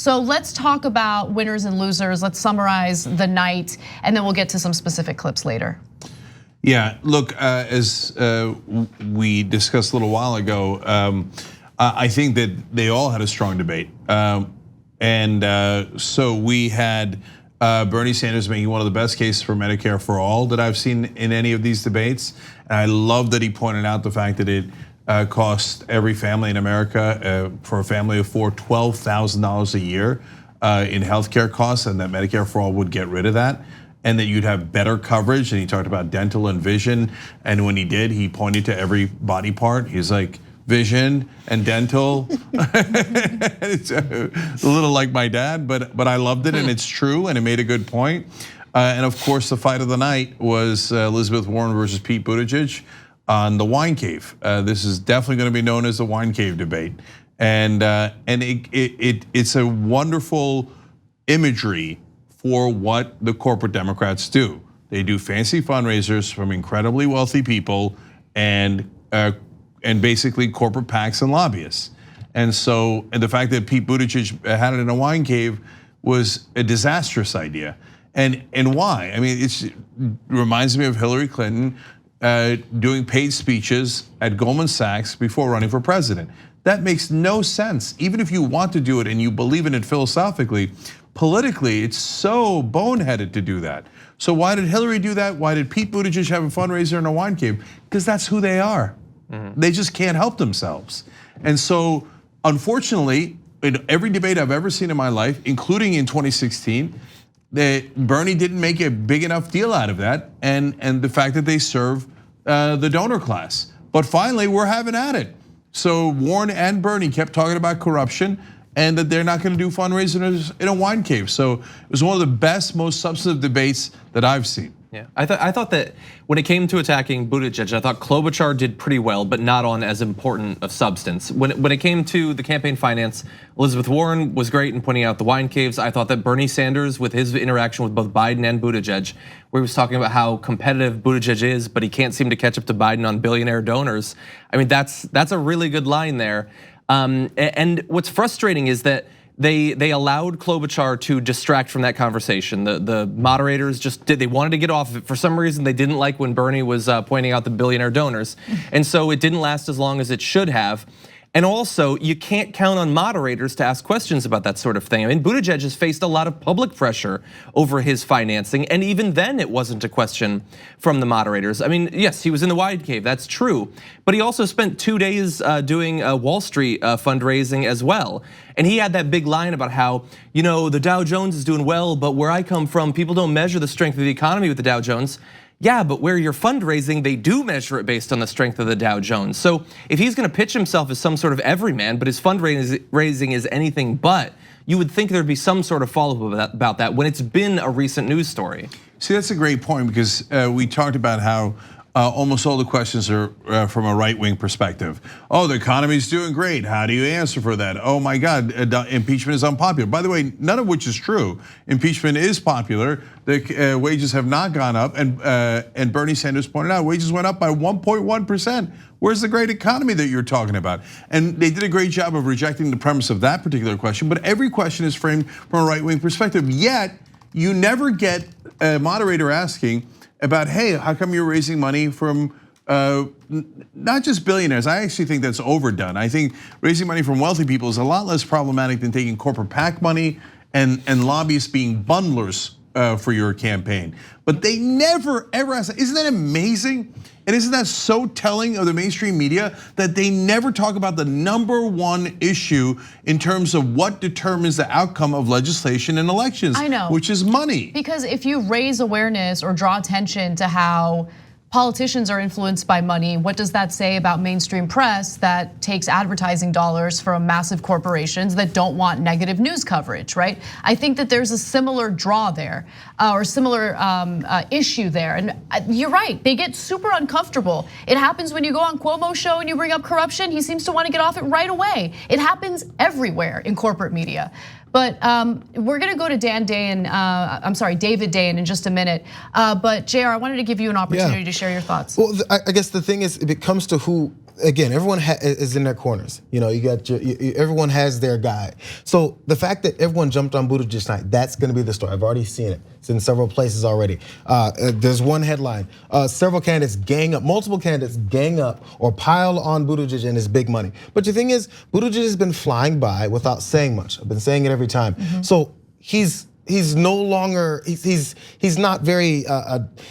So let's talk about winners and losers. Let's summarize the night, and then we'll get to some specific clips later. Yeah, look, as we discussed a little while ago, I think that they all had a strong debate. So we had Bernie Sanders making one of the best cases for Medicare for all that I've seen in any of these debates. And I love that he pointed out the fact that it cost every family in America, for a family of four, $12,000 a year in healthcare costs, and that Medicare for all would get rid of that, and that you'd have better coverage. And he talked about dental and vision. And when he did, he pointed to every body part. He's like, vision and dental. It's a little like my dad, but I loved it, and it's true, and it made a good point. And of course, the fight of the night was Elizabeth Warren versus Pete Buttigieg on the wine cave. This is definitely going to be known as the wine cave debate, and it's a wonderful imagery for what the corporate Democrats do. They do fancy fundraisers from incredibly wealthy people and basically corporate PACs and lobbyists. And so, and the fact that Pete Buttigieg had it in a wine cave was a disastrous idea. And why? I mean, it reminds me of Hillary Clinton doing paid speeches at Goldman Sachs before running for president. That makes no sense. Even if you want to do it and you believe in it philosophically, politically, it's so boneheaded to do that. So why did Hillary do that? Why did Pete Buttigieg have a fundraiser in a wine cave? Because that's who they are. They just can't help themselves. And so, unfortunately, in every debate I've ever seen in my life, including in 2016, Bernie didn't make a big enough deal out of that, and the fact that they serve the donor class. But finally, we're having at it. So Warren and Bernie kept talking about corruption and that they're not going to do fundraisers in a wine cave. So it was one of the best, most substantive debates that I've seen. Yeah, I thought that when it came to attacking Buttigieg, I thought Klobuchar did pretty well, but not on as important of substance. When it came to the campaign finance, Elizabeth Warren was great in pointing out the wine caves. I thought that Bernie Sanders, with his interaction with both Biden and Buttigieg, where he was talking about how competitive Buttigieg is, but he can't seem to catch up to Biden on billionaire donors. I mean, that's a really good line there. And what's frustrating is that they allowed Klobuchar to distract from that conversation. The moderators they wanted to get off of it. For some reason, they didn't like when Bernie was pointing out the billionaire donors. And so it didn't last as long as it should have. And also, you can't count on moderators to ask questions about that sort of thing. I mean, Buttigieg has faced a lot of public pressure over his financing, and even then it wasn't a question from the moderators. I mean, yes, he was in the wine cave, that's true. But he also spent 2 days doing Wall Street fundraising as well. And he had that big line about how, the Dow Jones is doing well, but where I come from, people don't measure the strength of the economy with the Dow Jones. Yeah, but where you're fundraising, they do measure it based on the strength of the Dow Jones. So if he's gonna pitch himself as some sort of everyman, but his fundraising is anything but, you would think there'd be some sort of follow-up about that when it's been a recent news story. See, that's a great point, because we talked about how almost all the questions are from a right-wing perspective. Oh, the economy's doing great. How do you answer for that? Oh my God, impeachment is unpopular. By the way, none of which is true. Impeachment is popular. The wages have not gone up, and Bernie Sanders pointed out wages went up by 1.1%. Where's the great economy that you're talking about? And they did a great job of rejecting the premise of that particular question. But every question is framed from a right-wing perspective. Yet you never get a moderator asking about, hey, how come you're raising money from not just billionaires? I actually think that's overdone. I think raising money from wealthy people is a lot less problematic than taking corporate PAC money and lobbyists being bundlers for your campaign. But they never ever ask that. Isn't that amazing? And isn't that so telling of the mainstream media that they never talk about the #1 issue in terms of what determines the outcome of legislation and elections? I know. Which is money. Because if you raise awareness or draw attention to how politicians are influenced by money, what does that say about mainstream press that takes advertising dollars from massive corporations that don't want negative news coverage, right? I think that there's a similar draw there, or similar issue there. And you're right, they get super uncomfortable. It happens when you go on Cuomo's show and you bring up corruption, he seems to want to get off it right away. It happens everywhere in corporate media. But we're gonna go to David Dayen in just a minute. But Jayar, I wanted to give you an opportunity to share your thoughts. Well, I guess the thing is, if it comes to who again, everyone is in their corners. You know, you got everyone has their guy. So the fact that everyone jumped on Buttigieg tonight, that's going to be the story. I've already seen it. It's in several places already. There's one headline: several candidates gang up, multiple candidates gang up or pile on Buttigieg and his big money. But the thing is, Buttigieg has been flying by without saying much. I've been saying it every time. So he's no longer, he's not very,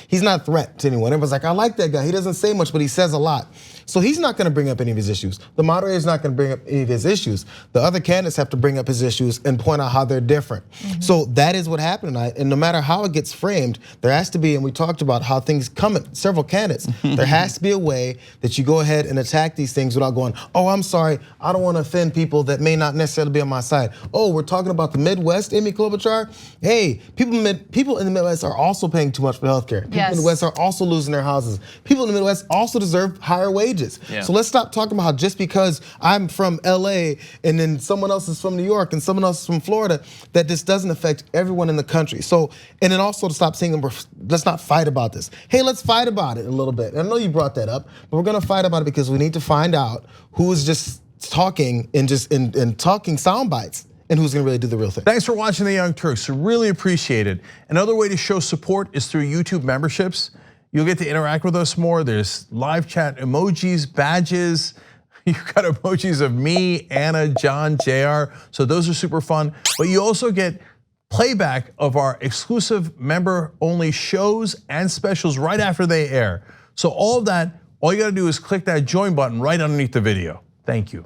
he's not a threat to anyone. Everyone's like, I like that guy. He doesn't say much, but he says a lot. So he's not gonna bring up any of his issues. The moderator is not gonna bring up any of his issues. The other candidates have to bring up his issues and point out how they're different. So that is what happened tonight. And no matter how it gets framed, there has to be, and we talked about how things come at several candidates. There has to be a way that you go ahead and attack these things without going, oh, I'm sorry, I don't wanna offend people that may not necessarily be on my side. Oh, we're talking about the Midwest, Amy Klobuchar? Hey, people in the Midwest are also paying too much for healthcare. People in the Midwest are also losing their houses. People in the Midwest also deserve higher wages. So let's stop talking about how just because I'm from LA and then someone else is from New York and someone else is from Florida, that this doesn't affect everyone in the country. So, and then also to stop saying, let's not fight about this. Hey, let's fight about it a little bit. And I know you brought that up, but we're gonna fight about it because we need to find out who is just talking and talking sound bites, and who's gonna really do the real thing. Thanks for watching The Young Turks, really appreciate it. Another way to show support is through YouTube memberships. You'll get to interact with us more. There's live chat emojis, badges. You've got emojis of me, Anna, John, Jayar. So those are super fun. But you also get playback of our exclusive member-only shows and specials right after they air. So all of that, all you gotta do is click that join button right underneath the video. Thank you.